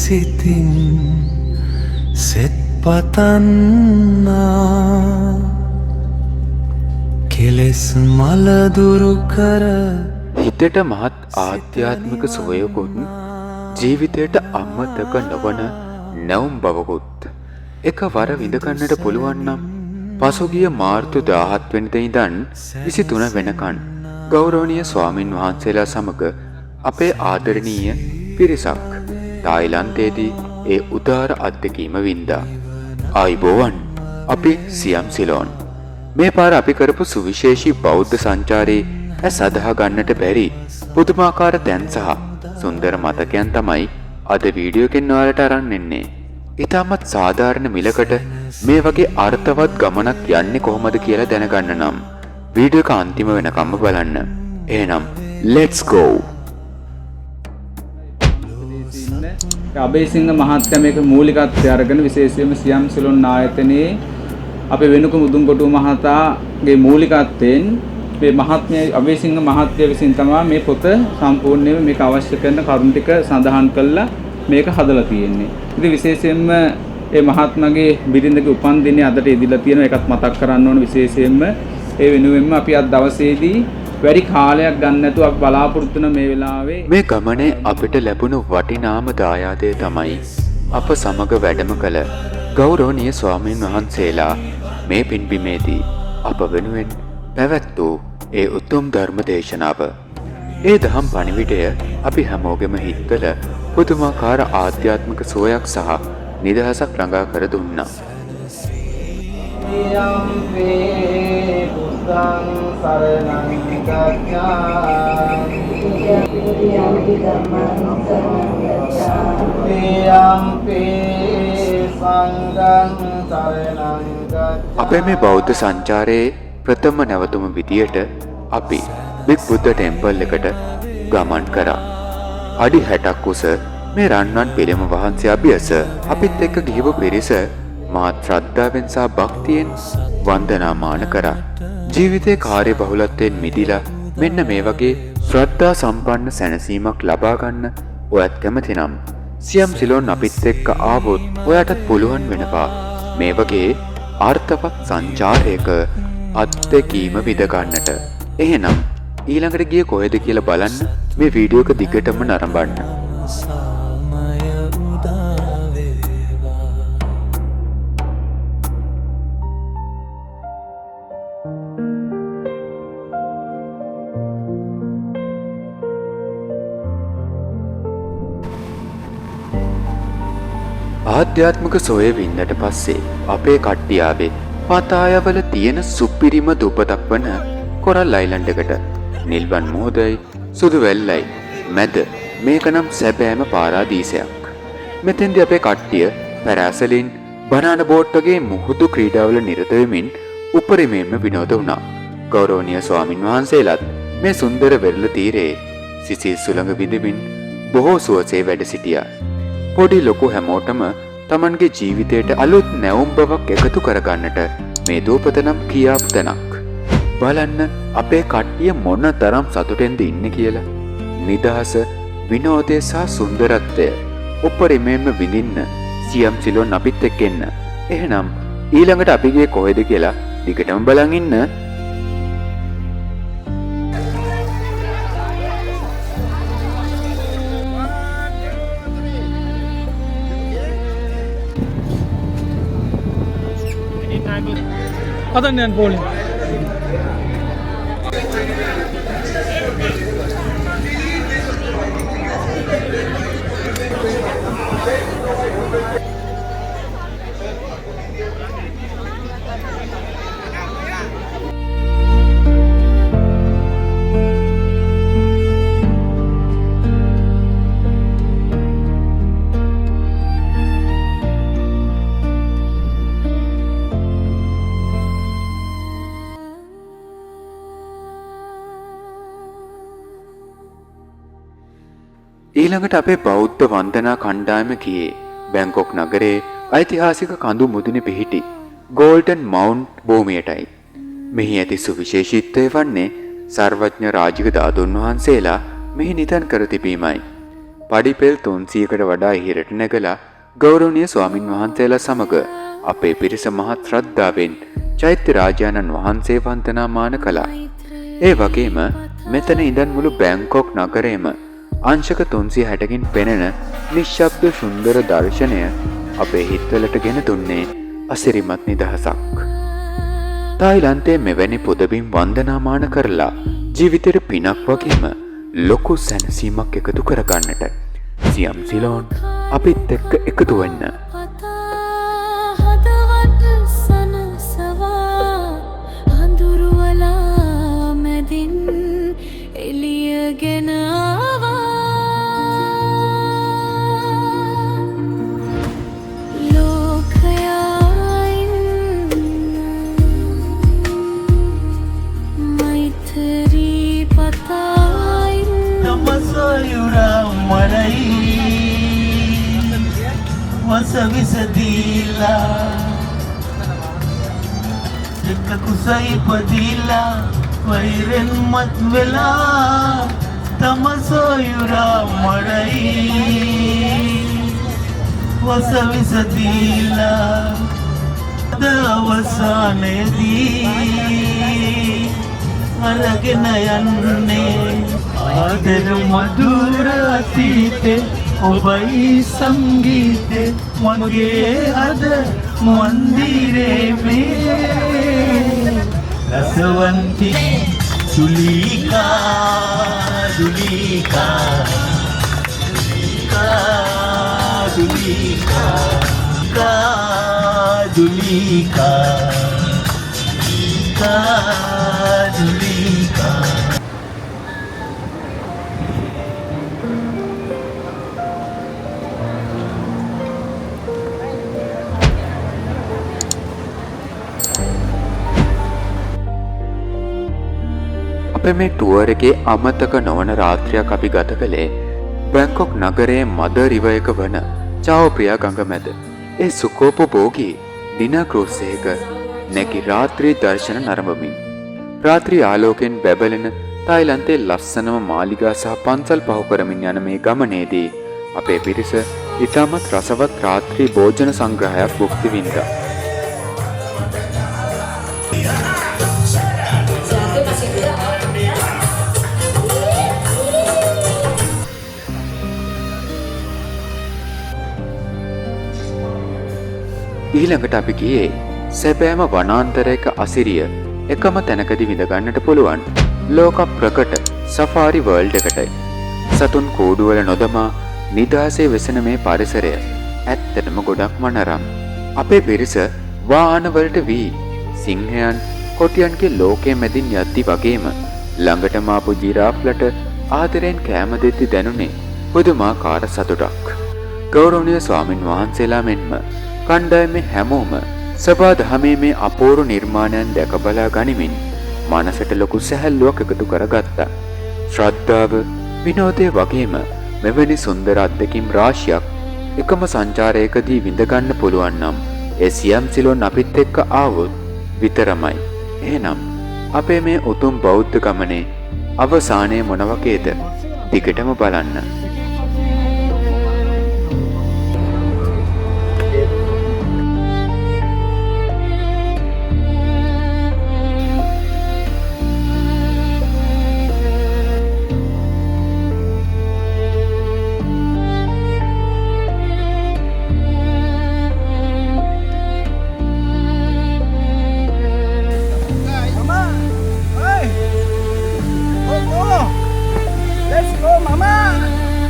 සිතින් සෙත් පතන්නා කෙලෙස් මලදුරු කර හිතට මහත් ආධ්‍යාත්මික සුවයකුත් ජීවිතයට අමතක නොවන නැවුම් බවකුත් එකවර විඳගන්නට පුළුවන් නම් පසුගිය මාර්තු 17 වෙනිදා ඉඳන් 23 වෙනකන් ගෞරවනීය ස්වාමින් වහන්සේලා සමග අපේ ආදරණීය පිරිසක් තායිලන්තයේදී ඒ උදාර අත්දැකීම වින්දා. ආයිබෝවන් අපි සියම් සිලෝන්. මේ පාර අපි කරපු සුවිශේෂී බෞද්ධ සංචාරයේ ඇස් අදහා ගන්නට බැරි පුදුමාකාර තැන් සහ සුන්දර මතකයන් තමයි අද වීඩියෝ එකෙන් ඔයාලට අරන් එන්නේ. ඉතාමත් සාධාරණ මිලකට මේ වගේ අර්ථවත් ගමනක් යන්නේ කොහොමද කියලා දැනගන්න නම් වීඩියෝ එක අන්තිම වෙනකම්ම බලන්න. එහෙනම් let's go. අබේසිංහ මහත්මයා මේක මූලිකත්වය අරගෙන විශේෂයෙන්ම සියම් සිලොන් ආයතනයේ අපේ වෙනුක මුදුන්කොටුව මහතාගේ මූලිකත්වයෙන් මේ මහත්මයා අබේසිංහ මහත්මයා විසින් තමයි මේ පොත සම්පූර්ණයෙන්ම මේක අවශ්‍ය කරන කරුණු ටික සඳහන් කළා මේක හදලා තියෙන්නේ. ඉතින් විශේෂයෙන්ම මේ මහත්මයාගේ බිරිඳගේ උපන්දිනය අදට ඉදිරිලා තියෙනවා. ඒකත් මතක් කරන්න ඕන. විශේෂයෙන්ම ඒ වෙනුවෙන්ම අපි අද දවසේදී වැඩි කාලයක් ගන්න නැතුව අපි බලාපොරොත්තු වෙන මේ වෙලාවේ මේ ගමනේ අපිට ලැබුණු වටිනාම දායාදය තමයි අප සමග වැඩම කළ ගෞරවනීය ස්වාමීන් වහන්සේලා මේ පින්බිමේදී අප වෙනුවෙන් පැවැත් වූ ඒ උතුම් ධර්ම දේශනාව. ඒ දහම් පණිවිඩය අපි හැමෝගෙම හිත්වල පුදුමාකාර ආධ්‍යාත්මික සුවයක් සහ නිදහසක් ළඟා කර දුන්නා. සරණං ගච්ඡාමි අපේ මේ බෞද්ධ සංචාරයේ ප්‍රථම නැවතුම විදියට අපි බිග් බුද්ධ ටෙම්පල් එකට ගමන් කරා. අඩි 60ක් උස මේ රන්වන් පිළිම වහන්සේ අභියස අපිත් එක්ක ගිහව පිරිස මහත් ශ්‍රද්ධාවෙන් සහ භක්තියෙන් වන්දනාමාන කරා. ජීවිතේ කාර්ය බහුලත්වයෙන් මිදිලා මෙන්න මේ වගේ ශ්‍රද්ධා සම්පන්න සැනසීමක් ලබා ගන්න ඔයත් කැමති නම් සියම් සිලෝන් අපිත් එක්ක ආවොත් ඔයාටත් පුළුවන් වෙනවා මේ වගේ අර්ථවත් සංචාරයක අත්දැකීම විඳ ගන්නට. එහෙනම් ඊළඟට ගියේ කොහෙද කියලා බලන්න මේ වීඩියෝ එක දිගටම නරඹන්න. ආධ්‍යාත්මික සොය වින්නට පස්සේ අපේ කට්ටියාවේ පතායවල තියෙන සුපිරිම දුපතක් වන කොරල් අයිලන්ඩ් එකට නිල්වන් මුහුදයි සුදු වැල්ලයි මැද මේක නම් සැබෑම පාරාදීසයක්. මෙතෙන්දී අපේ කට්ටිය පැරාසලින් බනාන බෝට් වගේ මුහුදු ක්‍රීඩාවල නිරත වෙමින් උපරිමයෙන්ම විනෝද වුණා. ගෞරවනීය ස්වාමින් වහන්සේලාත් මේ සුන්දර වෙරළ තීරයේ සිසිල් සුළඟ විඳමින් බොහෝ සුවසේ වැඩ සිටියා. පොඩි ලොකු හැමෝටම තමන්ගේ ජීවිතයට අලුත් නැවුම් බවක් එකතු කරගන්නට මේ දූපත නම් කියාපු තැනක්. බලන්න අපේ කට්ටිය මොන තරම් සතුටෙන්ද ඉන්නේ කියලා. නිදහස, විනෝදය සහ සුන්දරත්වය උපරිමයෙන්ම විඳින්න සියම් සිලෝන් අපිත් එක්ක එන්න. එහෙනම් ඊළඟට අපි ගියේ කොහෙද කියලා දිගටම බලන් ඉන්න. හදන්න යන්න පොලින්. ඊළඟට අපේ බෞද්ධ වන්දනා කණ්ඩායම ගියේ බැංකොක් නගරයේ ඓතිහාසික කඳු මුදුනේ පිහිටි ගෝල්ඩන් මවුන්ට් භූමියටයි. මෙහි ඇති සුවිශේෂීත්වය වන්නේ සර්වඥ රාජික ධාතුන් වහන්සේලා මෙහි නිදන් කර තිබීමයි. පඩිපෙල් 300කට වඩා ඉහළට නැගලා ගෞරවනීය ස්වාමින් වහන්සේලා සමග අපේ පිරිස මහත් ශ්‍රද්ධාවෙන් චෛත්‍ය රාජානන් වහන්සේ වන්දනාමාන කළා. ඒ වගේම මෙතන ඉඳන් මුළු බැංකොක් නගරයම අංශක 360කින් පෙනෙන නිශ්ශබ්ද සුන්දර දර්ශනය අපේ හිතවලට ගෙන දුන්නේ අසිරිමත් නිදහසක්. තායිලන්තයේ මෙවැනි පුදබිම් වන්දනාමාන කරලා ජීවිතේට පිනක් වගේම ලොකු සැනසීමක් එකතු කරගන්නට සියම් සිලෝන් අපිත් එක්ක එකතු වෙන්න. හදවත් සනසවා අඳුරුවලා මැදින් එළියගෙන ආවා. ලෝකයා ඉන්න මෛත්‍රී පතා ඉන්න Tamasayura marai Wasavisadila Kusai padila Vairen matvela Tamasayura marai Wasavisadila Davasanedi Alaginayanne ආදර මధుර අතීතේ ඔබයි සංගීතේ මගේ අද මන්දිරේ මේ රසවන්ති දුලීකා දුලීකා දුලීකා දුලීකා දුලීකා අපේ මේ ටුවර් එකේ අමතක නොවන රාත්‍රියක් අපි ගත කළේ බැංකොක් නගරයේ මද රිවර් එක වන චාව් ප්‍රියා ගඟ මැද. ඒ සුකෝපභෝගී ඩිනර් ක්‍රූස් එකක නැගී රාත්‍රී දර්ශන නරඹමින් රාත්‍රී ආලෝකයෙන් බැබලෙන තායිලන්තයේ ලස්සනම මාලිගා සහ පන්සල් පහු කරමින් යන මේ ගමනේදී අපේ පිරිස ඉතාමත් රසවත් රාත්‍රී භෝජන සංග්‍රහයක් භුක්ති විඳා. ඊළඟට අපි ගියේ සැබෑම වනාන්තරයක අසිරිය එකම තැනකදී විඳ ගන්නට පුළුවන් ලෝක ප්‍රකට සෆාරි වර්ල්ඩ් එකටයි. සතුන් කූඩුවල නොදමා නිදහසේ වෙසෙන මේ පරිසරය ඇත්තටම ගොඩක් මනරම්. අපේ පිරිස වාහනවලට වී සිංහයන් කොටියන්ගේ ලෝකයේ මැදින් යද්දි වගේම ළඟටම ආපු ජිරාෆ්ලට ආදරෙන් කෑම දෙද්දි දැනුනේ පුදුමාකාර සතුටක්. ගෞරවනීය ස්වාමින් වහන්සේලා මෙන්ම කණ්ඩායමේ හැමෝම සබා දහමේ මේ අපූර්ව නිර්මාණයන් දැක බලා ගනිමින් මනසට ලොකු සැහැල්ලුවක් එකතු කරගත්තා. ශ්‍රද්ධාව, විනෝදය වගේම මෙවැනි සුන්දර අත්දැකීම් රාශියක් එකම සංචාරයකදී විඳ ගන්න පුළුවන් නම් ඒ සියම් සිලෝන් අපිත් එක්ක ආවොත් විතරමයි. එහෙනම් අපේ මේ උතුම් බෞද්ධ ගමනේ අවසානයේ මොන වගේද? දිගටම බලන්න. Let's go, Mama!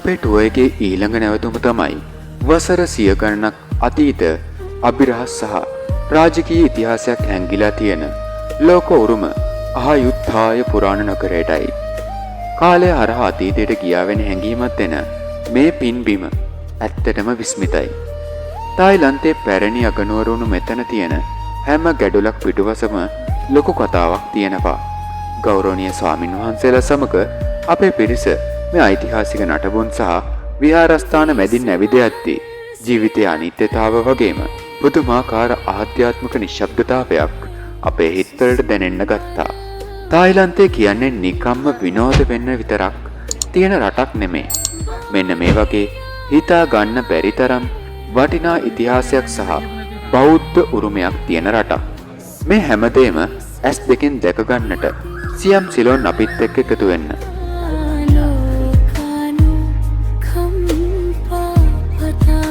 අපේ ටුවර් එකේ ඊළඟ නැවතුම තමයි වසර 100 ගණනක් අතීත අභිරහස් සහ රාජකීය ඉතිහාසයක් හැංගිලා තියෙන ලෝක උරුම අහයුත්ථාය පුරාණ නගරයටයි. කාලය හරහා අතීතයට ගියා වෙන හැඟීමක් දෙන මේ පින්බිම ඇත්තටම විස්මිතයි. තායිලන්තයේ පැරණි අගනුවරුණු මෙතන තියෙන හැම ගැඩොලක් පිටුවසම ලොකු කතාවක් තියෙනවා. ගෞරවනීය ස්වාමින් වහන්සේලා සමග අපේ පිරිස මේ ඓතිහාසික නටබුන් සහ විහාරස්ථාන මැදින් ඇවිද යද්දී ජීවිතයේ අනිත්‍යතාව වගේම පුදුමාකාර ආධ්‍යාත්මික නිශ්ශබ්දතාවයක් අපේ හිත්වලට දැනෙන්න ගත්තා. තායිලන්තය කියන්නේ නිකම්ම විනෝද වෙන්න විතරක් තියෙන රටක් නෙමේ. මෙන්න මේ වගේ හිතා ගන්න බැරි තරම් වටිනා ඉතිහාසයක් සහ බෞද්ධ උරුමයක් තියෙන රටක්. මේ හැමදේම ඇස් දෙකෙන් දැක ගන්නට සියම් සිලොන් අපිත් එක්ක එකතු වෙන්න. ලෝකානු කම්පා පතා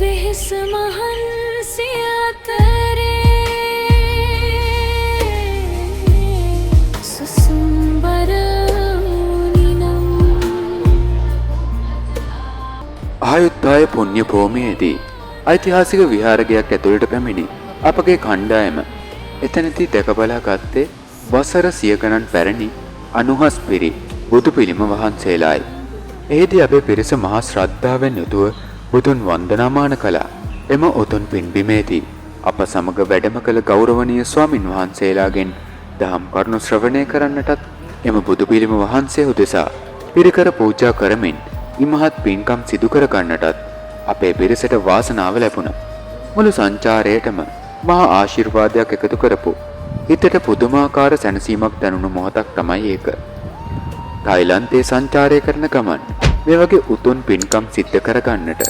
වෙහෙස මහන්සිය අතරේ සුසුම්බර වුනිනම් ආයුත්ථාය පුණ්‍ය භූමියේදී ඓතිහාසික විහාරයක් ඇතුළට පැමිණි අපගේ කණ්ඩායම එතනදී දැක බලා ගත්තේ වසර 100 ගණන් පැරණි අනුහස් පිරි බුදු පිළිම වහන්සේලායි. එහිදී අපේ පිරිස මහා ශ්‍රද්ධාවෙන් යුතුව බුදුන් වන්දනාමාන කළා. එම උතුම් පින්බිමේදී අප සමග වැඩම කළ ගෞරවනීය ස්වාමින් වහන්සේලාගෙන් දහම් කරුණු ශ්‍රවණය කරන්නටත් එම බුදු පිළිම වහන්සේ උදෙසා පිරිකර පූජා කරමින් ඉමහත් පින්කම් සිදු කර ගන්නටත් අපේ පිරිසට වාසනාව ලැබුණා. මුළු සංචාරයේටම මහා ආශිර්වාදයක් එකතු කරපු හිතට පුදුමාකාර සැනසීමක් දැනුණු මොහොතක් තමයි ඒක. තායිලන්තයේ සංචාරය කරන ගමන් මේ වගේ උතුම් පින්කම් සිද්ධ කරගන්නට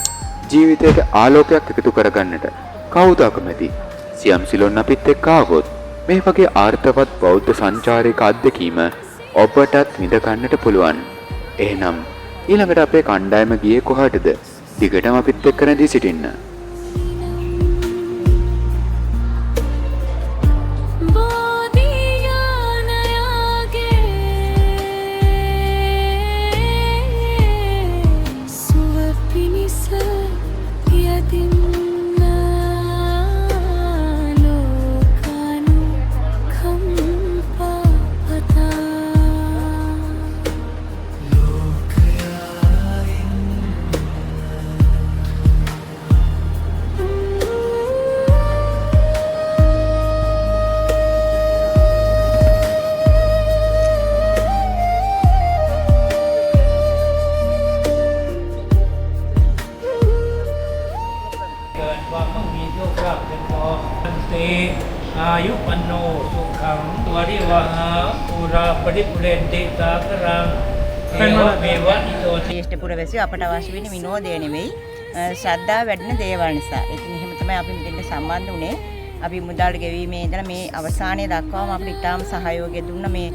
ජීවිතයට ආලෝකයක් එකතු කරගන්නට කවුද අකමැති? සියම් සිලොන් අපිත් එක්ක ආවොත් මේ වගේ ආර්ථවත් බෞද්ධ සංචාරයක අත්දැකීම ඔබටත් විඳ ගන්නට පුළුවන්. එහෙනම් ඊළඟට අපේ කණ්ඩායම ගියේ කොහටද? දිගටම අපිත් එක්ක රැඳී සිටින්න. ආයු පන්නෝ සුඛං වරිවහ පුරා පරිපුරෙන්ති සාකරං මේවා ඊතෝ ශ්‍රේෂ්ඨ පුරවැසියෝ අපට අවශ්‍ය වෙන්නේ විනෝදය නෙවෙයි ශ්‍රද්ධාව වැඩෙන දේවල් නිසා. ඉතින් එහෙම තමයි අපි මෙතෙන්ට සම්බන්ධ වුණේ. අපි මුදල් ගෙවීමේ ඉඳලා මේ අවසානයේ දක්වාම අපිට ඉතාම සහයෝගය දුන්න මේ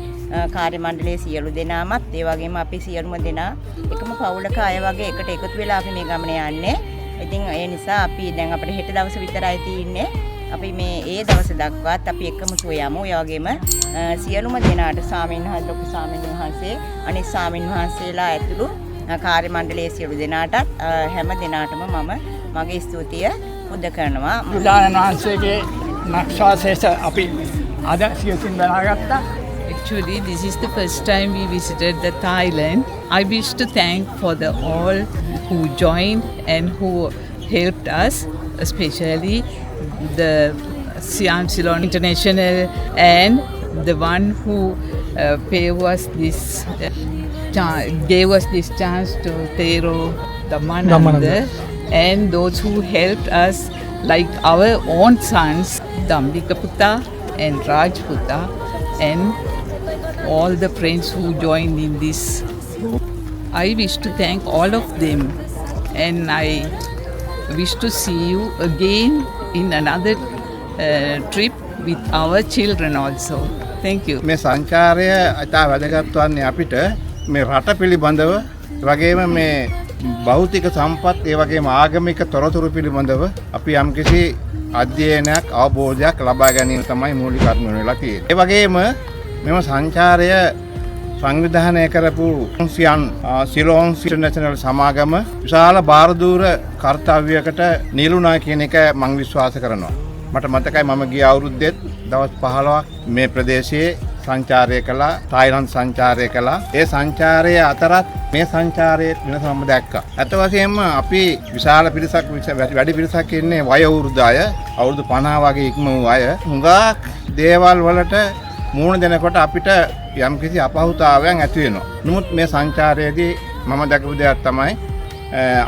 කාර්ය මණ්ඩලයේ සියලු දෙනාමත් ඒ වගේම අපි සියලුම දෙනා එකම පවුලක අය වගේ එකට එකතු වෙලා අපි මේ ගමන යන්නේ. ඉතින් ඒ නිසා අපි දැන් අපිට හෙට දවස විතරයි තියෙන්නේ. අපි මේ ඒ දවස් දක්වාත් අපි එකම සුවයමු. ඒ වගේම සියලුම දෙනාට ලොකු ස්වාමීන් වහන්සේ අනිත් ස්වාමීන් වහන්සේලා ඇතුළු කාර්ය මණ්ඩලයේ සියලු දෙනාටත් හැම දෙනාටම මම මගේ ස්තුතිය පුද කරනවා. බුදුරජාණන් වහන්සේගේ නක්ෂාශේෂ අපි අද සියතින් බලාගත්තා. Actually, this is the first time we visited the Thailand. I wish to thank for the all who joined and who helped us, especially the Siam Ceylon International and the one who gave us this chance to Thero Dhammananda, and those who helped us like our own sons Dambika Putta and Raj Putta and all the friends who joined in this. I wish to thank all of them, and I wish to see you again in another trip with our children also. Thank you. මේ සංචාරය අතා වැදගත් වන්නේ අපිට මේ රට පිළිබඳව වගේම මේ භෞතික සම්පත් ඒ වගේම ආගමික තොරතුරු පිළිබඳව අපි යම්කිසි අධ්‍යයනයක් අවබෝධයක් ලබා ගැනීම තමයි මූලික කරුණ වෙලා තියෙන්නේ. ඒ වගේම මෙම සංචාරය සංවිධානය කරපු සිලෝන් ඉන්ටර්නැෂනල් සමාගම විශාල බාරදූර කාර්යයකට නියුණා කියන එක මම විශ්වාස කරනවා. මට මතකයි මම ගිය අවුරුද්දෙත් දවස් 15ක් මේ ප්‍රදේශයේ සංචාරය කළා, තායිලන්ත සංචාරය කළා. ඒ සංචාරයේ අතරත් මේ සංචාරයේ වෙනස මම දැක්කා. අත වශයෙන්ම අපි විශාල පිරිසක් වැඩි පිරිසක් ඉන්නේ වයෝවෘද්ධ අය, අවුරුදු 50 වගේ ඉක්ම වූ අය. හුඟක් දේවල් වලට මූණ දෙනකොට අපිට යම්කිසි අපහසුතාවයක් ඇති වෙනවා. නමුත් මේ සංචාරයේදී මම දැකපු දෙයක් තමයි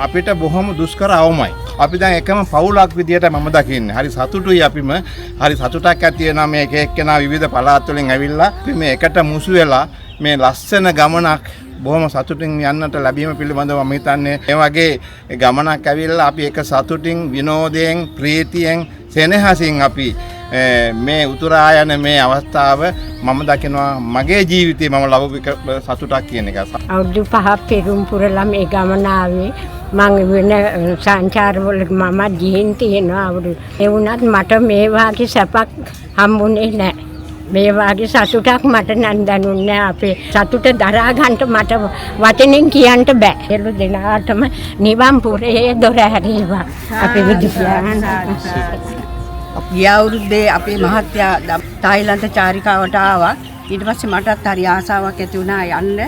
අපිට බොහොම දුෂ්කර අවමයි. අපි දැන් එකම පවුලක් විදියට මම දකින්නේ. හරි සතුටුයි අපිම. හරි සතුටක් ඇති වෙනවා මේ එක එක්කෙනා විවිධ පළාත් වලින් ඇවිල්ලා මේ එකට මුසු වෙලා මේ ලස්සන ගමනක් බොහොම සතුටින් යන්නට ලැබීම පිළිබඳව මම හිතන්නේ මේ වගේ ගමනක් ඇවිල්ලා අපි එක සතුටින් විනෝදයෙන් ප්‍රීතියෙන් සෙනෙහසින් අපි මේ උතුරා යන මේ අවස්ථාව මම දකිනවා මගේ ජීවිතේ මම ලැබු සතුටක් කියන එක. අවුරුදු 5ක් පෙරම් පුරලා මේ ගමන ආවේ මම වෙන සංචාරවල මම ගිහින් තියෙනවා අවුරුදු. ඒ වුණත් මට මේ වාගේ සැපක් හම්බුනේ නැහැ. මේ වාගේ සතුටක් මට නම් දැනුන්නේ අපේ සතුට දරා ගන්නට මට වචනෙන් කියන්න බෑ. එළු දෙනාටම නිවන් පුරේ දොර හැරීවා. අපේ විද්‍යාවන් ගිය අවුරුද්දේ අපේ මහත්තයා තායිලන්ත චාරිකාවට ආවා. ඊට පස්සේ මටත් හරි ආසාවක් ඇති වුණා යන්න.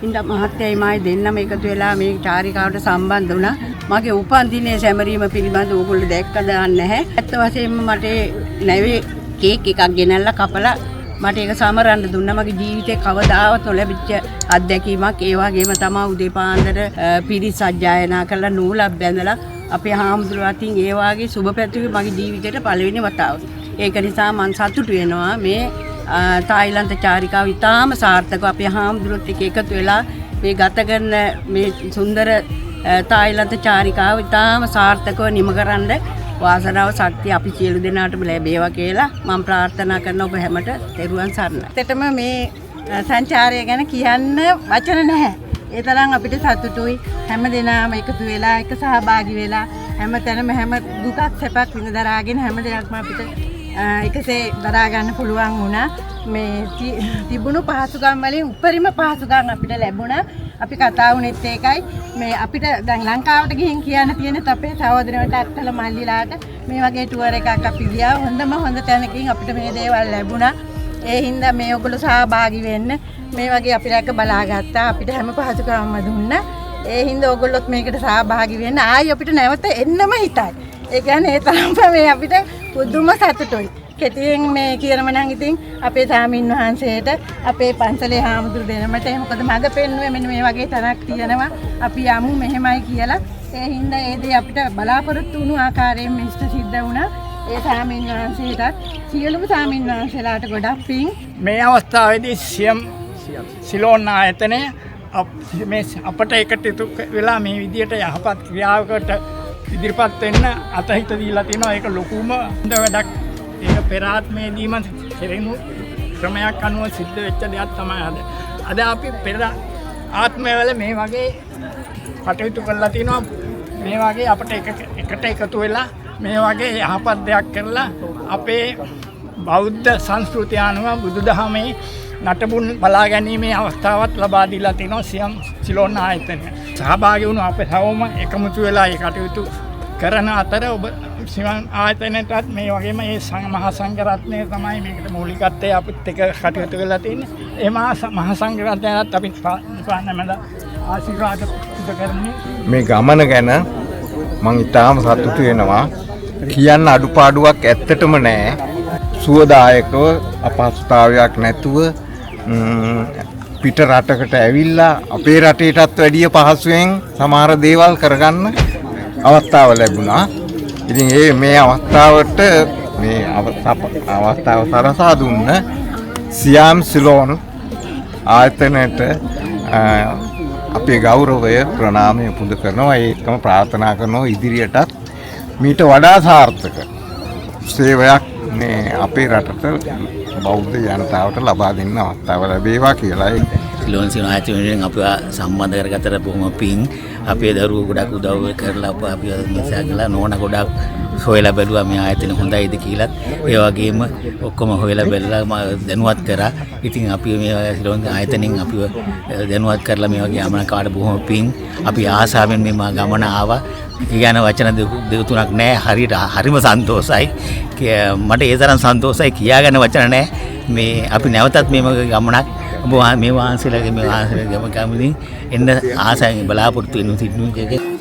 ඉතින් මහත්තයයි මායි දෙන්නම එකතු වෙලා මේ චාරිකාවට සම්බන්ධ වුණා. මගේ උපන්දිනයේ සැමරීම පිළිබඳව ඕගොල්ලෝ දැක්කද නැහැ. ඇත්ත වශයෙන්ම මට නැවේ කේක් එකක් ගෙනල්ලා කපලා මට ඒක සමරන්න දුන්නා. මගේ ජීවිතේ කවදාවත් නොලැබිච්ච අත්දැකීමක්. ඒ වගේම තමයි උදේ පාන්දර පිරිත් සජ්ජායනා කරලා නූලක් බැඳලා අපේ හාමුදුරුවෝ අතින් ඒ වාගේ සුබ පැතුමේ මගේ ජීවිතේට පළවෙනි වතාව. ඒක නිසා මම සතුටු වෙනවා මේ තායිලන්ත චාරිකාව ඉතාම සාර්ථකව අපේ හාමුදුරුවොත් එක්ක එකතු වෙලා මේ ගත කරන මේ සුන්දර තායිලන්ත චාරිකාව ඉතාම සාර්ථකව නිම කරන්න වාසනාව ශක්තිය අපි සියලු දෙනාටම ලැබේවා කියලා මම ප්‍රාර්ථනා කරන ඔබ හැමට තෙරුවන් සරණයි. ඇත්තටම මේ සංචාරය ගැන කියන්න වචන නැහැ. ඒ තරම් අපිට සතුටුයි හැම දිනම එකතු වෙලා එක සහභාගී වෙලා හැම තැනම හැම දුකක් සැපක් විඳ දරාගෙන හැම දෙයක්ම අපිට එකසේ දරා ගන්න පුළුවන් වුණා. මේ තිබුණු පහසුකම් වලින් උපරිම පහසුකම් අපිට ලැබුණා. අපි කතා වුණෙත් ඒකයි මේ අපිට දැන් ලංකාවට ගිහින් කියන්න තියෙන අපේ සහෝදරයන්ට අත්තල මල්ලිලාට මේ වගේ ටුවර් එකක් අපි ගියා. හොඳ තැනකින් අපිට මේ දේවල් ලැබුණා. ඒ හින්දා මේ ඔයගොල්ලෝ සහභාගී වෙන්න මේ වගේ අපි රැක බලාගත්තා. අපිට හැම පහසුකම්ම දුන්නා. ඒ හින්දා ඔයගොල්ලොත් මේකට සහභාගී වෙන්න ආයි අපිට නැවත එන්නම හිතයි. ඒ කියන්නේ ඒ තරම්ම මේ අපිට පුදුම සතුටුයි. කෙටියෙන් මේ කියනම නම් ඉතින් අපේ සාමින් වහන්සේට අපේ පන්සලේ හාමුදුරු දෙනමට මොකද මඟ පෙන්නුවේ මෙන්න මේ වගේ තැනක් තියෙනවා. අපි යමු මෙහෙමයි කියලා. ඒ හින්දා ඒ දේ අපිට බලාපොරොත්තු වුණු ආකාරයෙන් මිෂ්ඨ සිද්ධ වුණා. ඒ සාමින් වහන්සේට සියලුම සාමින් වහන්සේලාට ගොඩක් පිං. මේ අවස්ථාවේදී සිලෝන් ආයතනය මේ අපට එකතු වෙලා මේ විදියට යහපත් ක්‍රියාවකට ඉදිරිපත් වෙන්න අතහිත දීලා තියෙනවා. ඒක ලොකුම හොඳ වැඩක්. ඒක පෙර ආත්මයේදීම කෙරෙනු ක්‍රමයක් අනුව සිද්ධ වෙච්ච දෙයක් තමයි අද. අද අපි පෙර ආත්මවල මේ වගේ කටයුතු කරලා තිනවා. මේ වගේ අපට එකට එකතු වෙලා මේ වගේ යහපත් දෙයක් කරලා අපේ බෞද්ධ සංස්කෘතිය අනුව බුදුදහමේ නටබුන් බලා ගැනීමේ අවස්ථාවක් ලබා දීලා තිනවා සියම් සිලෝන් ආයතනය. සහභාගී වුණු අපේ හැමෝම එකමුතු වෙලා ඒ කටයුතු කරන අතර ඔබ සියම් ආයතනයටත් මේ වගේම මේ මහා සංඝරත්නය තමයි මේකට මූලිකත්වයේ අපිත් එක කටයුතු කරලා තියෙන්නේ. ඒ මහා සංඝරත්නයත් අපි පාන්නමද ආශිර්වාද කරන්නේ. මේ ගමන ගැන මම ඉතාම සතුටු වෙනවා. කියන්න අඩුපාඩුවක් ඇත්තටම නැහැ. සුවදායකව අපහසුතාවයක් නැතුව පිට රටකට ඇවිල්ලා අපේ රටේටත් වැඩිය පහසුවෙන් සමහර දේවල් කරගන්න අවස්ථාව ලැබුණා. ඉතින් මේ අවස්ථාවට මේ අවස්ථාව සලසා දුන්න සියම් සිලෝන් ආයතනයට අපේ ගෞරවය ප්‍රණාමය පුද කරනවා. ඒකම ප්‍රාර්ථනා කරනවා ඉදිරියටත් මීට වඩා සාර්ථක සේවයක් මේ අපේ රටට බෞද්ධ ජනතාවට ලබා දෙන්න අවස්ථාව ලැබේවා කියලායි. සිලෝන් සිනායතන වෙනුවෙන් අපිව සම්බන්ධ කරගත්තට බොහොම පිං. අපේ දරුවෝ ගොඩක් උදව් කරලා අපිව නිසා කළා. නෝනා ගොඩක් හොයලා බැලුවා මේ ආයතන හොඳයිද කියලාත්. ඒ වගේම ඔක්කොම හොයලා බැලලා දැනුවත් කරා. ඉතින් අපි මේ සිලෝන් ආයතනෙන් අපිව දැනුවත් කරලා මේ වගේ ආමනකාට බොහොම පිං. අපි ආසාවෙන් මේ ගමන ආවා. කියන වචන දෙක තුනක් නැහැ. හරියට හරිම සන්තෝසයි. මට ඒ තරම් සන්තෝසයි කියාගන්න වචන නැහැ. මේ අපි නැවතත් මේ ගමනක් මේ වහන්සේලාගේ ගමනින් එන්න ආසයෙන් බලාපොරොත්තු වෙනු සිටිනු.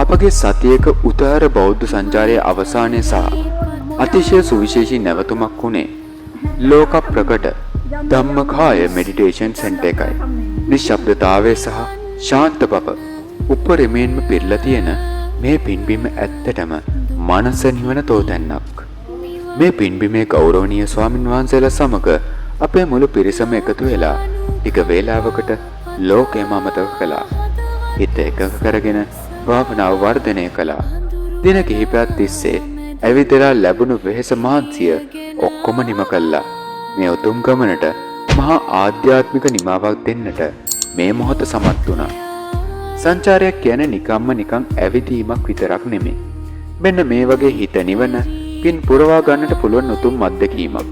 අපගේ සතියක උදාර බෞද්ධ සංචාරයේ අවසානයේ සහ අතිශය සුවිශේෂී නැවතුමක් වුණේ ලෝක ප්‍රකට ධම්මකාය මෙඩිටේෂන් සෙන්ටර් එකයි. නිශ්ශබ්දතාවය සහ ශාන්ත බව උපරිමයෙන්ම පිරලා තියෙන මේ පින්බිම ඇත්තටම මනස නිවන තෝතැන්නක්. මේ පින්බිමේ ගෞරවනීය ස්වාමින් වහන්සේලා සමග අපේ මුළු පිරිසම එකතු වෙලා ටික වේලාවකට ලෝකයම අමතක කළා. හිත එකඟ කරගෙන භාවනාව වර්ධනය කළා. දින කිහිපයක් තිස්සේ ඇවිදලා ලැබුණු වෙහෙස මහන්සිය ඔක්කොම නිම කළා. මේ උතුම් ගමනට මහා ආධ්‍යාත්මික නිමාවක් දෙන්නට මේ මොහොත සමත් වුණා. සංචාරයක් කියන්නේ නිකන් ඇවිදීමක් විතරක් නෙමෙයි. මෙන්න මේ වගේ හිත නිවන පින් පුරවා ගන්නට පුළුවන් උතුම් අත්දැකීමක්.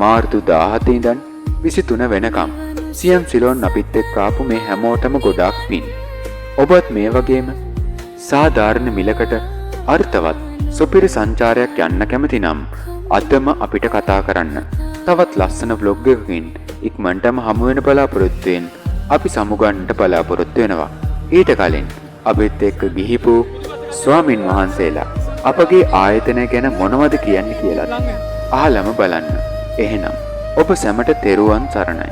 මාර්තු 17 ඉඳන් 23 වෙනකම් සියම් සිලෝන් අපිත් එක්ක ආපු මේ හැමෝටම ගොඩාක් පින්. ඔබත් මේ වගේම සාධාරණ මිලකට අර්ථවත් සුපිරි සංචාරයක් යන්න කැමති නම් අදම අපිට කතා කරන්න. තවත් ලස්සන vlog එකකින් ඉක්මනටම හමු වෙන බලාපොරොත්තුෙන් අපි සමුගන්නට බලාපොරොත්තු වෙනවා. ඊට කලින් අපිත් එක්ක ගිහිපු ස්වාමින් වහන්සේලා අපගේ ආයතනය ගැන මොනවද කියන්නේ කියලා අහලම බලන්න. එහෙනම් ඔබ සැමට තෙරුවන් සරණයි.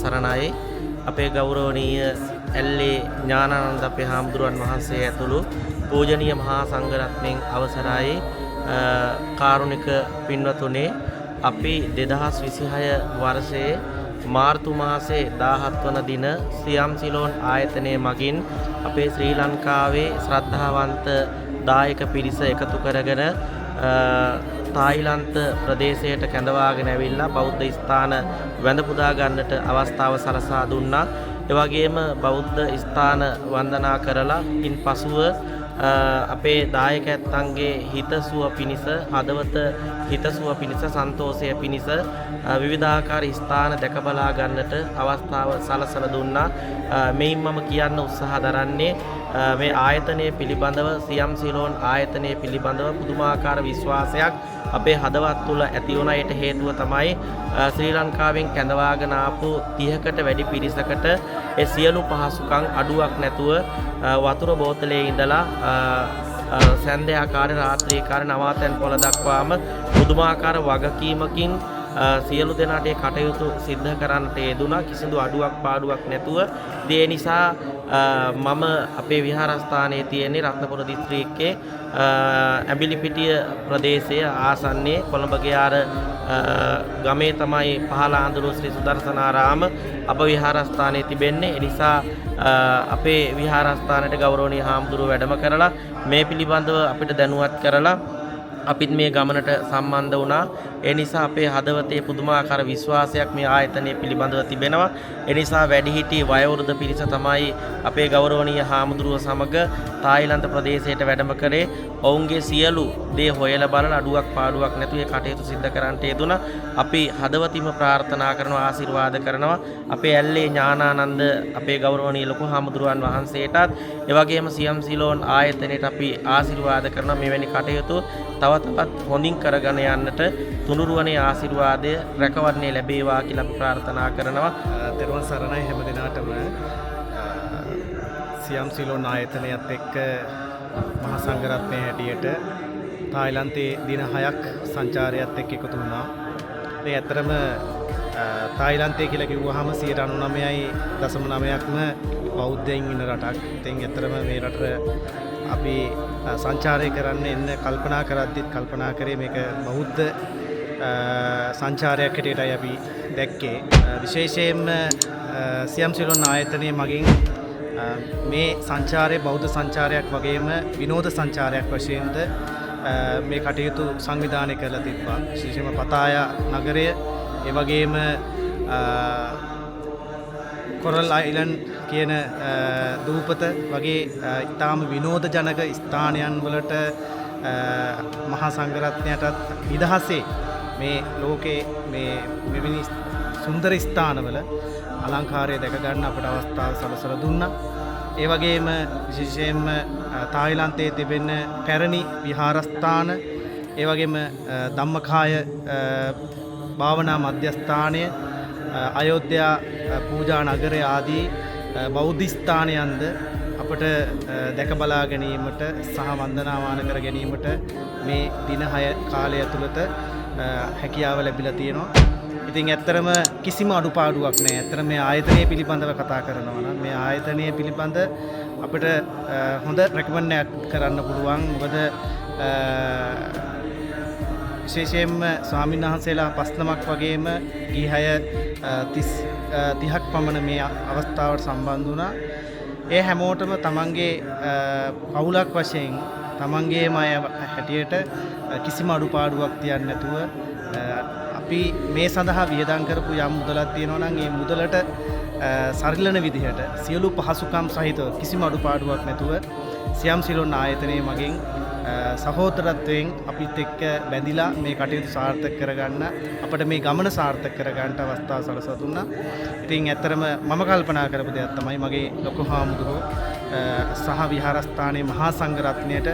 සරණයි අපේ ගෞරවනීය ඇල්ලේ ඥානානන්ද අපේ හාමුදුරුවන් වහන්සේ ඇතුළු පූජනීය මහා සංඝරත්නයන් අවසරයි කාරුණික පින්වතුනේ අපි 2026 වර්ෂයේ මාර්තු මාසේ 17 වන දින සියම් සිලෝන් ආයතනයේ මගින් අපේ ශ්‍රී ලංකාවේ ශ්‍රද්ධාවන්ත දායක පිරිස එකතු කරගෙන තායිලන්ත ප්‍රදේශයට කැඳවාගෙන ඇවිල්ලා බෞද්ධ ස්ථාන වැඳ පුදා ගන්නට අවස්ථාව සලසා දුන්නා. ඒ වගේම බෞද්ධ ස්ථාන වන්දනා කරලා ඉන්පසුව අපේ දායකයන්ගේ හිතසුව පිණිස හදවත හිතසුව පිණිස සන්තෝෂය පිණිස විවිධාකාර ස්ථාන දැක බලා ගන්නට අවස්ථාව සලසලා දුන්නා. මෙයින් මම කියන්න උත්සාහ දරන්නේ මේ ආයතනය පිළිබඳව සියම් සිලෝන් ආයතනය පිළිබඳව පුදුමාකාර විශ්වාසයක් අපේ හදවත් තුළ ඇති වුණාට හේතුව තමයි ශ්‍රී ලංකාවෙන් කැඳවාගෙන ආපු 30කට වැඩි පිරිසකට ඒ සියලු පහසුකම් අඩුවක් නැතුව වතුර බෝතලේ ඉඳලා සන්ධ්‍යාකාර රාත්‍රීකාර නවාතැන් පොළ දක්වාම පුදුමාකාර වගකීමකින් සියලු දෙනාට කටයුතු සිද්ධ කරන්නට යෙදුණා. කිසිදු අඩුවක් පාඩුවක් නැතුව. ඒ නිසා මම අපේ විහාරස්ථානයේ තියෙන රත්නපුර දිස්ත්‍රික්කයේ ඇඹිලිපිටිය ප්‍රදේශයේ ආසන්නයේ කොළඹ ගියාර ගමේ තමයි පහළ ආඳුරු ශ්‍රී සුදර්ශනාරාම අප විහාරස්ථානයේ තිබෙන්නේ. ඒ නිසා අපේ විහාරස්ථානයේ ගෞරවනීය හාමුදුරුවෝ වැඩම කරලා මේ පිළිබඳව අපිට දැනුවත් කරලා අපිත් මේ ගමනට සම්බන්ධ වුණා. ඒ නිසා අපේ හදවතේ පුදුමාකාර විශ්වාසයක් මේ ආයතනය පිළිබඳව තිබෙනවා. ඒ නිසා වැඩිහිටි වයෝවෘද්ධ පිරිස තමයි අපේ ගෞරවනීය හාමුදුරුව සමග තායිලන්ත ප්‍රදේශයට වැඩම කරේ. ඔවුන්ගේ සියලු දේ හොයලා බලලා අඩුවක් පාඩුවක් නැතුව ඒ කටයුතු සිද්ධ කරන්නට යෙදුණා. අපි හදවතින්ම ප්‍රාර්ථනා කරනවා ආශිර්වාද කරනවා අපේ ඇල්ලේ ඥානානන්ද අපේ ගෞරවනීය ලොකු හාමුදුරුවන් වහන්සේටත් ඒ වගේම සියම් සිලෝන් ආයතනයට අපි ආශිර්වාද කරනවා මෙවැනි කටයුතු තව තවත් හොඳින් කරගෙන යන්නට තුනුරුවනේ ආශිර්වාදය රැකවරණේ ලැබේවා කියලා අපි ප්‍රාර්ථනා කරනවා. තෙරුවන් සරණයි හැම දිනාටම. සියම් සිලෝන් ආයතනයත් එක්ක මහා සංඝරත්නයේ හැටියට තායිලන්තයේ දින 6ක් සංචාරයත් එක්ක එකතු වුණා. ඒ ඇත්තරම තායිලන්තය කියලා කිව්වහම 99.9%ක්ම බෞද්ධයින් ඉන්න රටක්. ඉතින් ඇත්තරම මේ රටට අපි සංචාරය කරන්න එන්න කල්පනා කරද්දිත් කල්පනා කරේ මේක බෞද්ධ සංචාරයක් හැටියටයි අපි දැක්කේ. විශේෂයෙන්ම සියම් සිලෝන් ආයතනයේ මගින් මේ සංචාරය බෞද්ධ සංචාරයක් වගේම විනෝද සංචාරයක් වශයෙන්ද මේ කටයුතු සංවිධානය කරලා තිබ්බා. විශේෂයෙන්ම පතායා නගරය ඒ වගේම කොරල් අයිලන්ඩ් කියන දූපත වගේ ඉතාම විනෝද ජනක ස්ථානයන් වලට මහා සංඝරත්නයටත් නිදහසේ මේ ලෝකේ මේ මෙවැනි සුන්දර ස්ථානවල අලංකාරය දැක ගන්න අපට අවස්ථාව සලසලා දුන්නා. ඒ වගේම විශේෂයෙන්ම තායිලන්තයේ තිබෙන පැරණි විහාරස්ථාන ඒ වගේම ධම්මකාය භාවනා මධ්‍යස්ථානය අයෝධ්‍යා පූජා නගරය ආදී බෞද්ධ ස්ථානයන්ද අපට දැක බලා ගැනීමට සහ වන්දනාමාන කර ගැනීමට මේ දින 6 කාලය ඇතුළත හැකියාව ලැබිලා තියෙනවා. ඉතින් ඇත්තරම කිසිම අඩුපාඩුවක් නැහැ. ඇත්තට මේ ආයතනය පිළිබඳව කතා කරනවා නම් මේ ආයතනය පිළිබඳ අපිට හොඳ රෙකමන්ඩ් එකක් කරන්න පුළුවන්. මොකද විශේෂයෙන්ම ස්වාමීන් වහන්සේලා 5 නමක් වගේම ගිහය 30ක් පමණ මේ අවස්ථාවට සම්බන්ධ වුණා. ඒ හැමෝටම තමන්ගේ පවුලක් වශයෙන් තමන්ගේම අය හැටියට කිසිම අඩුපාඩුවක් තියන්නේ නැතුව අපි මේ සඳහා වියදම් කරපු යම් මුදලක් තියෙනවා නම් ඒ මුදලට සරිලන විදිහට සියලු පහසුකම් සහිතව කිසිම අඩුපාඩුවක් නැතුව සියම් සිලෝන් ආයතනයේ මගින් සහෝදරත්වයෙන් අපිත් එක්ක බැඳිලා මේ කටයුතු සාර්ථක කරගන්න අපිට මේ ගමන සාර්ථක කරගන්න අවස්ථාව සලසලා දුන්නා. ඉතින් ඇත්තරම මම කල්පනා කරපු දෙයක් තමයි මගේ ලොකු හාමුදුරුවෝ සහ විහාරස්ථානයේ මහා සංඝරත්නයට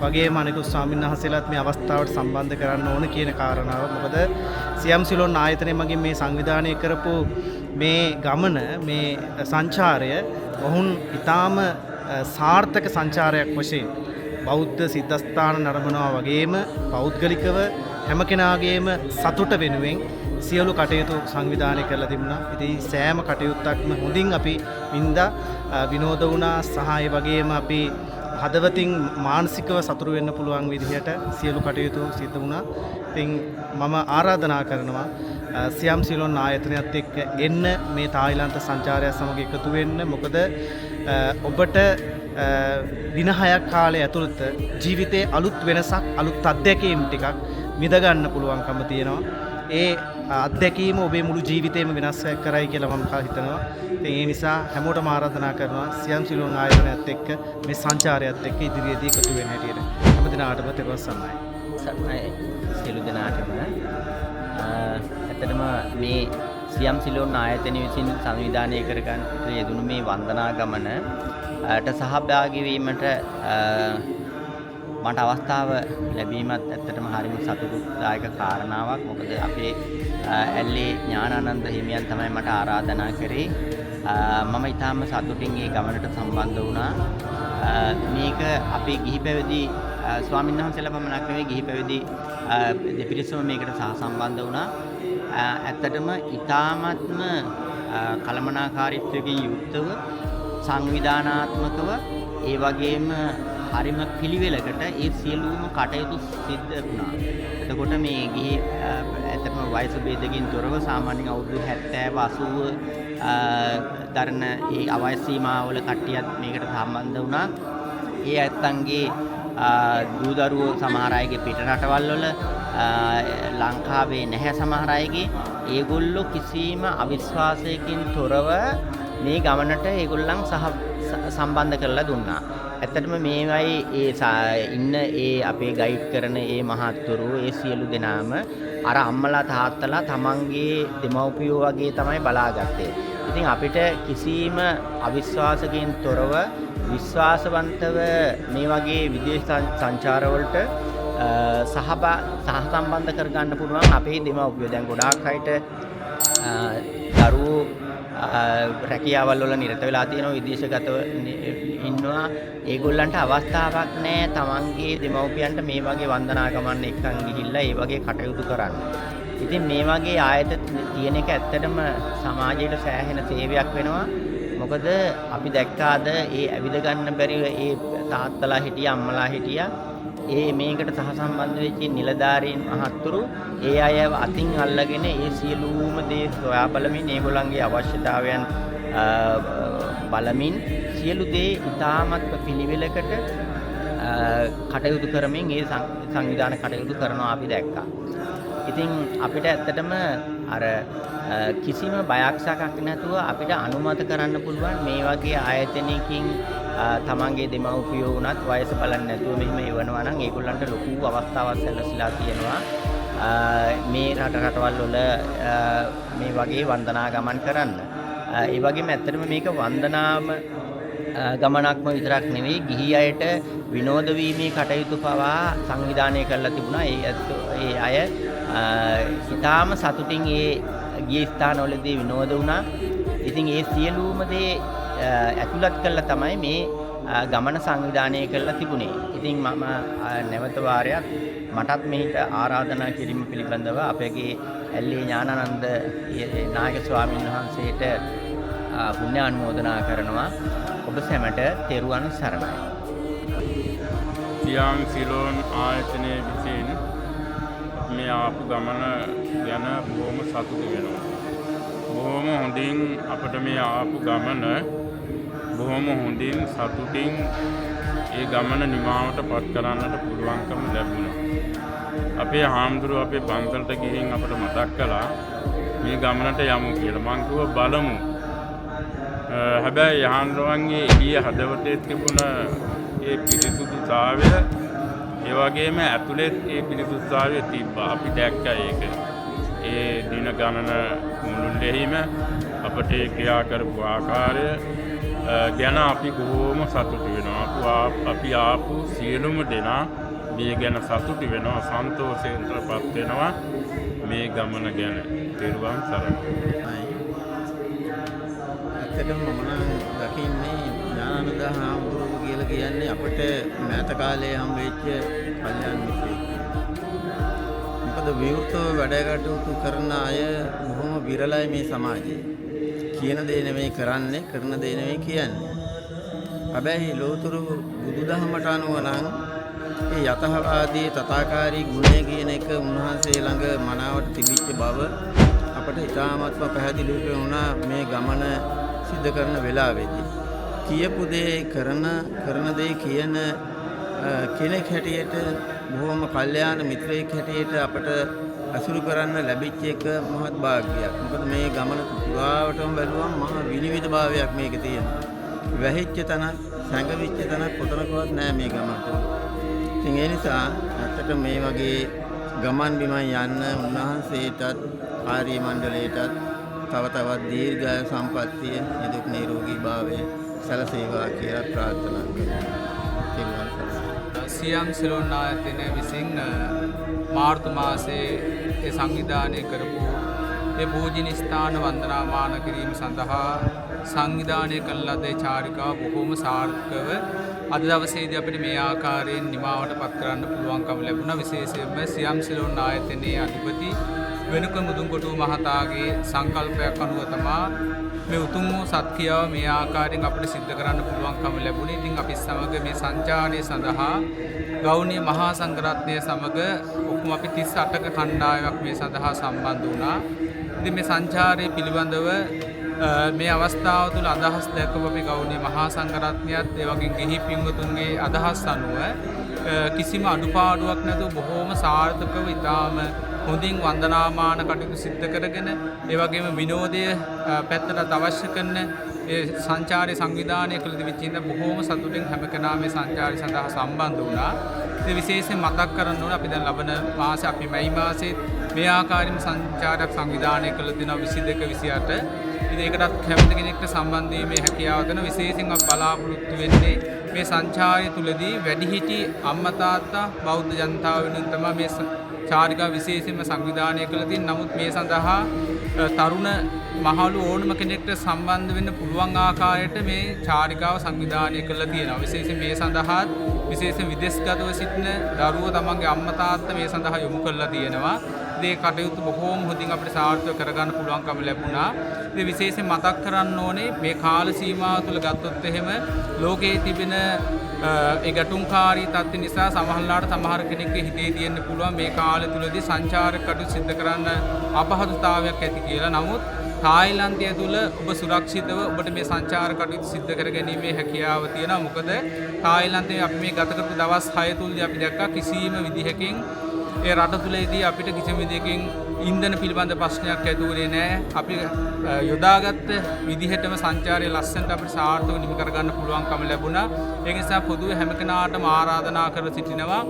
වගේම අනිකුත් ස්වාමීන් වහන්සේලාත් මේ අවස්ථාවට සම්බන්ධ කරන්න ඕන කියන කාරණාව. මොකද සියම් සිලෝන් ආයතනයේ මගින් මේ සංවිධානය කරපු මේ ගමන මේ සංචාරය ඔවුන් ඊටාම සාර්ථක සංචාරයක් වශයෙන් බෞද්ධ සිද්ධාස්ථාන නරඹනවා වගේම පෞද්ගලිකව හැම කෙනාගේම සතුට වෙනුවෙන් සියලු කටයුතු සංවිධානය කරලා තිබුණා. ඉතින් සෑම කටයුත්තක්ම හොඳින් අපි වින්දා විනෝද වුණා සහ ඒ වගේම අපි හදවතින් මානසිකව සතුරු වෙන්න පුළුවන් විදිහට සියලු කටයුතු සිදු වුණා. ඉතින් මම ආරාධනා කරනවා සියම් සිලොන් ආයතනයත් එක්ක එන්න මේ තායිලන්ත සංචාරය සමග එකතු වෙන්න. මොකද ඔබට දින 6ක් කාලය ඇතුළත ජීවිතයේ අලුත් වෙනසක් අලුත් අත්දැකීම් ටිකක් විඳ ගන්න පුළුවන්කම තියෙනවා. ඒ අත්දැකීම ඔබේ මුළු ජීවිතේම වෙනස් කරයි කියලා මම හිතනවා. ඉතින් ඒ නිසා හැමෝටම ආරාධනා කරනවා සියම් සිලොන් ආයතනයත් එක්ක මේ සංචාරයත් එක්ක ඉදිරියේදී එකතු වෙන්න හැටියට. හැම දිනාටම තෙරුවන් සරණයි. සරණයි සියලු දෙනාටම. ඇත්තටම මේ සියම් සිලොන් ආයතනය විසින් සංවිධානය කරගන්න යෙදුණු මේ වන්දනා ගමනට සහභාගී වීමට මට අවස්ථාව ලැබීමත් ඇත්තටම හරිම සතුටුදායක කාරණාවක්. මොකද අපේ ඇල්ලේ ඥානානන්ද හිමියන් තමයි මට ආරාධනා කරේ. මම ඊටාම සතුටින් මේ ගමනට සම්බන්ධ වුණා. මේක අපේ ගිහි පැවිදි ස්වාමීන් වහන්සේලා පමණක් නෙවෙයි ගිහි පැවිදි දෙපිරිසම මේකට සහසම්බන්ධ වුණා. ඇත්තටම ඊටාමත්ම කළමනාකාරීත්වයෙන් යුක්තව සංවිධානාත්මකව ඒ වගේම හරිම පිළිවෙලකට ඒ සියලුම කටයුතු සිද්ධ වුණා. එතකොට මේ ගිහි ඇත්තටම වයස ભેදකින් තොරව සාමාන්‍යයෙන් අවුරුදු 70 80 දරන ඒ අවයස් සීමාවල කට්ටියත් මේකට සම්බන්ධ වුණා. ඒ ඇත්තන්ගේ දූ දරුවෝ සමහර අයගේ පිට රටවල් වල ලංකාවේ නැහැ සමහර අයගේ. ඒගොල්ලෝ කිසිම අවිශ්වාසයකින් තොරව මේ ගමනට ඒගොල්ලන් සම්බන්ධ කරලා දුන්නා. ඇත්තටම මේවයි ඉන්න ඒ අපේ ගයිඩ් කරන ඒ මහත්තුරු ඒ සියලු දෙනාම අර අම්මලා තාත්තලා තමන්ගේ දෙමව්පියෝ වගේ තමයි බලාගත්තේ. ඉතින් අපිට කිසිම අවිශ්වාසකින් තොරව විශ්වාසවන්තව මේ වගේ විදේශ සංචාරවලට සහසම්බන්ධ කරගන්න පුළුවන් අපේ දෙමව්පියෝ. දැන් ගොඩාක් අයට දරුවෝ රැකියාවල් වල නිරත වෙලා තියෙනවා, විදේශගතව ඉන්නවා. ඒගොල්ලන්ට අවස්ථාවක් නැහැ තමන්ගේ දෙමව්පියන්ට මේ වගේ වන්දනා ගමන් එක්කන් ගිහිල්ලා ඒ වගේ කටයුතු කරන්න. ඉතින් මේ වගේ ආයතන තියෙන එක ඇත්තටම සමාජයට සෑහෙන සේවයක් වෙනවා. මොකද අපි දැක්කාද ඒ ඇවිද ගන්න බැරිව ඒ තාත්තලා හිටියා අම්මලා හිටියා ඒ මේකට සහසම්බන්ධ වෙච්ච නිලධාරීන් මහත්තුරු ඒ අය අතින් අල්ලගෙන ඒ සියලුම දේ සොයා බලමින් ඒගොල්ලන්ගේ අවශ්‍යතාවයන් බලමින් සියලු දේ ඉතාමත් පිළිවෙලකට කටයුතු කරමින් ඒ සංවිධාන කටයුතු කරනවා අපි දැක්කා. ඉතින් අපිට ඇත්තටම අර කිසිම බයක් සකක් නැතුව අපිට අනුමත කරන්න පුළුවන් මේ වගේ ආයතනයකින් තමන්ගේ දෙමව්පියෝ වුණත් වයස බලන්නේ නැතුව මෙහෙම එවනවා නම් ඒගොල්ලන්ට ලොකු අවස්ථාවක් සැලසීලා තියෙනවා මේ රටවල් වල මේ වගේ වන්දනා ගමන් කරන්න. ඒ වගේම ඇත්තටම මේක වන්දනාම ගමනක්ම විතරක් නෙවෙයි ගිහි අයට විනෝද වීමේ කටයුතු පවා සංවිධානය කරලා තිබුණා. ඒ අය ඉතාම සතුටින් ඒ ගිය ස්ථානවලදී විනෝද වුණා. ඉතින් ඒ සියලුම දේ ඇතුළත් කළා තමයි මේ ගමන සංවිධානය කරලා තිබුණේ. ඉතින් මම නැවත වාරයක් මටත් මෙහිට ආරාධනා කිරීම පිළිබඳව අපගේ ඇල්ලේ ඥානානන්ද නායක ස්වාමීන් වහන්සේට පුණ්‍ය අනුමෝදනා කරනවා. ඔබ සැමට තෙරුවන් සරණයි. සියම් සිලොන් ආයතනයේ විසින් මේ ආපු ගමන ගැන බොහොම සතුටු වෙනවා. බොහොම හොඳින් අපිට මේ ආපු ගමන බොහොම හොඳින් සතුටින් ඒ ගමන නිමාවට පත් කරන්නට පුළුවන්කම ලැබුණා. අපේ හාමුදුරුවෝ අපේ පන්සලට ගිහින් අපට මතක් කළා මේ ගමනට යමු කියලා. මං කිව්වා බලමු. හැබැයි හාමුදුරුවන්ගේ එළිය හදවතේ තිබුණ ඒ පිරිසුදුතාවය ඒ වගේම ඇතුළේ ඒ පිරිසුදුතාවය තිබ්බා. අපි දැක්කා ඒක. ඒ දින ගණන මුළුල්ලේම අපට ඒ ක්‍රියා කරපු ආකාරය ගැන අපි බොහොම සතුටු වෙනවා. අපි ආපු සියලුම දෙනා මේ ගැන සතුටු වෙනවා, සන්තෝෂයෙන්පත් වෙනවා මේ ගමන ගැන. තෙරුවන් සරණයි. ඇත්තටම මම දකින්නේ ඥානානන්ද හාමුදුරුවෝ කියලා කියන්නේ අපිට මෑත කාලේ හම් වෙච්ච කල්යාණ මිත්‍රයෙක්. මොකද මොකද විවෘතව වැඩ කටයුතු කරන අය බොහොම විරලයි මේ සමාජයේ. කියන දේ නෙමෙයි කරන්නේ, කරන දේ නෙමෙයි කියන්නේ. හැබැයි ලෝතුරු බුදුදහමට අනුව නම් ඒ යතහවාදී තථාකාරී ගුණය කියන එක උන්වහන්සේ ළඟ මනාවට තිබිච්ච බව අපට ඉතාමත්ම පැහැදිලි වුණා මේ ගමන සිද්ධ කරන වෙලාවේදී. කියපු දේ කරන දේ කියන කෙනෙක් හැටියට බොහොම කල්යාණ මිත්‍රයෙක් හැටියට අපට අසුරු කරන්න ලැබිච්ච එක මහත් වාග්යක්. මොකද මේ ගමන පුරාවටම බැලුවම මහා විනිවිද භාවයක් මේකේ තියෙනවා. වැහිච්ච තැනක්, සංගවිච්ච තැනක් කොතනකවත් නැහැ මේ ගමන තුළ. ඉතින් ඒ නිසා ඇත්තට මේ වගේ ගමන් බිමන් යන්න උන්වහන්සේටත් ආර්ය මණ්ඩලයටත් තව තවත් දීර්ඝායු සම්පන්නිය නිදුක් නිරෝගී භාවය සැලසේවා කියලා ප්‍රාර්ථනා කරනවා. සියම් සිලෝන් ආයතනය විසින් මාර්තු මාසයේ සංවිධානය කරපු ඒ පූජනීය ස්ථාන වන්දනාමාන කිරීම සඳහා සංවිධානය කළ ලද චාරිකාව බොහෝම සාර්ථකව අද දවසේදී අපිට මේ ආකාරයෙන් නිමාවට පත් කරන්න පුළුවන්කම ලැබුණා. විශේෂයෙන්ම සියම් සිලෝන් ආයතනයේ අධිපති වෙනුක මුදුන්කොටුව මහතාගේ සංකල්පයක් අනුව තමා මේ උතුම් වූ සත්ක්‍රියාව මේ ආකාරයෙන් අපිට සිද්ධ කරන්න පුළුවන්කම ලැබුණේ. ඉතින් අපි සමග මේ සංචාරය සඳහා ගෞණීය මහා සංඝරත්නය සමග ඔක්කොම අපි 38ක කණ්ඩායමක් මේ සඳහා සම්බන්ධ වුණා. ඉතින් මේ සංචාරය පිළිබඳව මේ අවස්ථාව තුළ අදහස් දැක්වපු අපි ගෞණීය මහා සංඝරත්නයත් ඒ වගේම ගිහි පින්වතුන්ගේ අදහස් අනුව කිසිම අඩුපාඩුවක් නැතුව බොහෝම සාර්ථකව ඉතාම හොඳින් වන්දනාමාන කටයුතු සිද්ධ කරගෙන ඒ වගේම විනෝදය පැත්තට අවශ්‍ය කරන ඒ සංචාරය සංවිධානය කළ දිවිචින්ද බොහෝම සතුටින් හැම කෙනා මේ සංචාරය සඳහා සම්බන්ධ වුණා. ඒ විශේෂයෙන් මතක් කරන්න ඕන අපි දැන් ලබන මාසේ අපි මැයි මාසයේ මේ ආකාරයෙන් සංචාරයක් සංවිධානය කළ දින 22 28 ඉතින් ඒකටත් කැමති කෙනෙක්ට සම්බන්ධ වීමේ හැකියාව දෙන විශේෂයෙන් අපි බලාපොරොත්තු වෙන්නේ මේ සංචාරය තුලදී වැඩිහිටි අම්මා තාත්තා බෞද්ධ ජනතාව වෙනුවෙන් තමයි මේ චාරිකා විශේෂයෙන්ම සංවිධානය කළ තියෙන. නමුත් මේ සඳහා තරුණ මහලු ඕනම කෙනෙක්ට සම්බන්ධ වෙන්න පුළුවන් ආකාරයට මේ චාරිකාව සංවිධානය කළා තියෙනවා. විශේෂයෙන් මේ සඳහා විශේෂයෙන් විදේශගතව සිටින දරුවෝ තමන්ගේ අම්මා තාත්තා මේ සඳහා යොමු කරලා තියෙනවා. ඒ කටයුතු බොහෝම හොඳින් අපිට සාර්ථක කරගන්න පුළුවන්කම ලැබුණා. ඉතින් විශේෂයෙන් මතක් කරන්න ඕනේ මේ කාල සීමාව තුළ ගත්තොත් එහෙම ලෝකයේ තිබෙන ඒ ගැටුම්කාරී තත්ත්ව නිසා සමහර කෙනෙක්ගේ හිතේ තියෙන්න පුළුවන් මේ කාලය තුලදී සංචාරක කටයුතු සිදු කරන්න අපහසුතාවයක් ඇති කියලා. නමුත් තායිලන්තය තුල ඔබ සුරක්ෂිතව ඔබට මේ සංචාර කටයුතු සිදු කර ගැනීමේ හැකියාව තියෙනවා. මොකද තායිලන්තයේ අපි මේ ගත කරපු දවස් 6 තුලදී අපි දැක්කා කිසියම් විදිහකින් ඒ රට තුලදී අපිට කිසිම විදිහකින් ඉන්ධන පිළිබඳ ප්‍රශ්නයක් ඇති වුණේ නැහැ. අපි යොදාගත්ත විදිහටම සංචාරය ලස්සනට අපිට සාර්ථකව නිම කරගන්න පුළුවන්කම ලැබුණා. ඒ නිසා පොදුවේ හැම කෙනාටම ආරාධනා කර සිටිනවා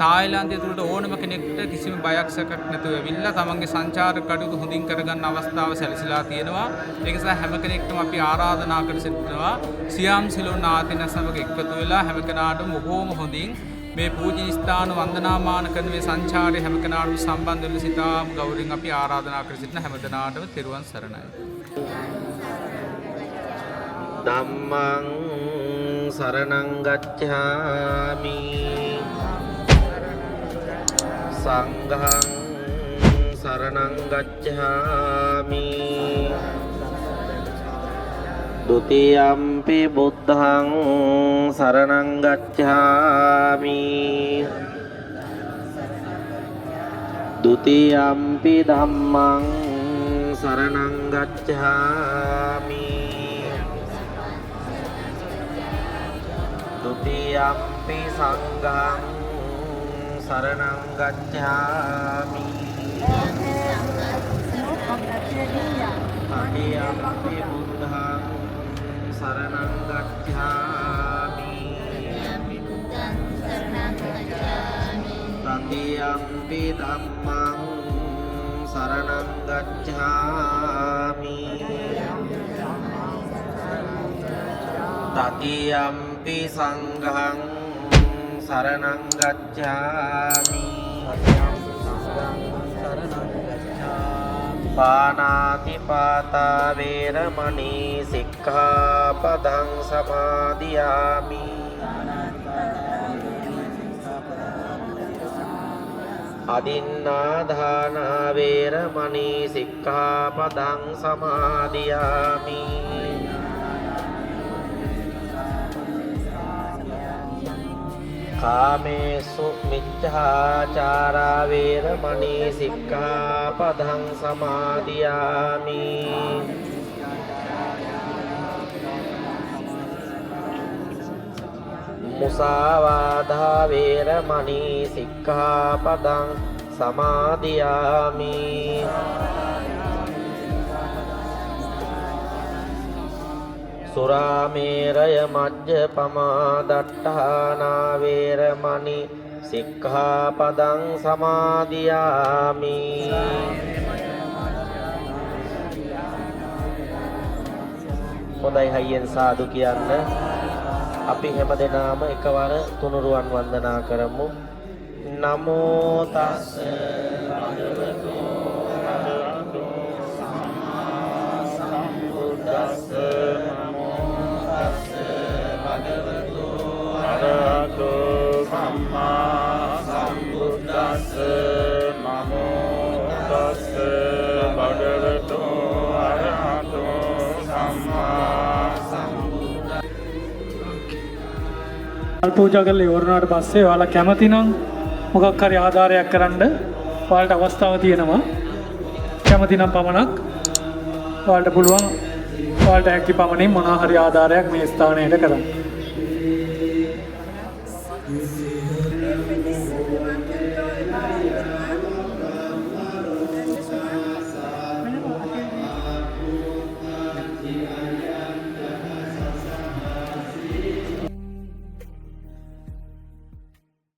තායිලන්තය තුළට ඕනම කෙනෙක්ට කිසිම බයක් සැකක් නැතුව ඇවිල්ලා තමන්ගේ සංචාර කටයුතු හොඳින් කරගන්න අවස්ථාව සැලසීලා තියෙනවා. ඒ නිසා හැම කෙනෙක්ටම අපි ආරාධනා කර සිටිනවා සියම් සිලෝන් ආයතන සමග එකතු වෙලා හැම කෙනාටම බොහෝම හොඳින් මේ පූජනීය ස්ථාන වන්දනාමාන කරන මේ සංචාරය හැම කෙනාටම සම්බන්ධ වෙන්න සිතාම ගෞරවයෙන් අපි ආරාධනා කර සිටින හැම දෙනාටම තෙරුවන් සරණයි. ධම්මං සරණං ගච්ඡාමි සංඝං සරණං ගච්ඡාමි ဒုတိယံ පි බුද්ධං සරණං ගච්ඡාමි ဒုတိယံ පි ධම්මං සරණං ගච්ඡාමි ဒုတိယံ පි සංඝං සරණං ගච්ඡාමි တတိယံ පි බුද්ධං සරණං ගච්ඡාමි တတိယံ පි ධම්මං සරණං ගච්ඡාමි တတိယံ පි සංඝං සරණං ගච්ඡාමි ปานาติปาตาเวรมณีสิกขาปดังสมาธิยามิ අදින්නාදානා වේරමණී සික්ඛාපදං සමාදියාමි. කාමේසු මිච්ඡාචාරා වේරමණී සික්ඛාපදං සමාදියාමි. මුසාවාදා වේරමණී සික්ඛාපදං සමාදියාමි. සුරාමේරය මජ්ජපමා දට්ඨානා වේරමණී සික්ඛාපදං සමාදියාමි. හොඳයි හයියෙන් සාදු කියන්න. අපි හැමදෙනාම එකවර තුනුරුවන් වන්දනා කරමු. නමෝ තස්ස භගවතු අරහතෝ සම්මා සම්බුද්දස්ස. නමෝ තස්ස භගවතු අරහතෝ සම්මා සම්බුද්දස්ස. නමෝ තස්ස භගවතු අරහතෝ සම්මා පූජා කරලා ඉවරනාට පස්සේ ඔයාලා කැමති නම් මොකක් හරි ආධාරයක් කරන්න ඔයාලට අවස්ථාව තියෙනවා. කැමති නම් පමණක් ඔයාලට පුළුවන් ඔයාලට හැකි පමණින් මොනවා හරි ආධාරයක් මේ ස්ථානයට කරන්න.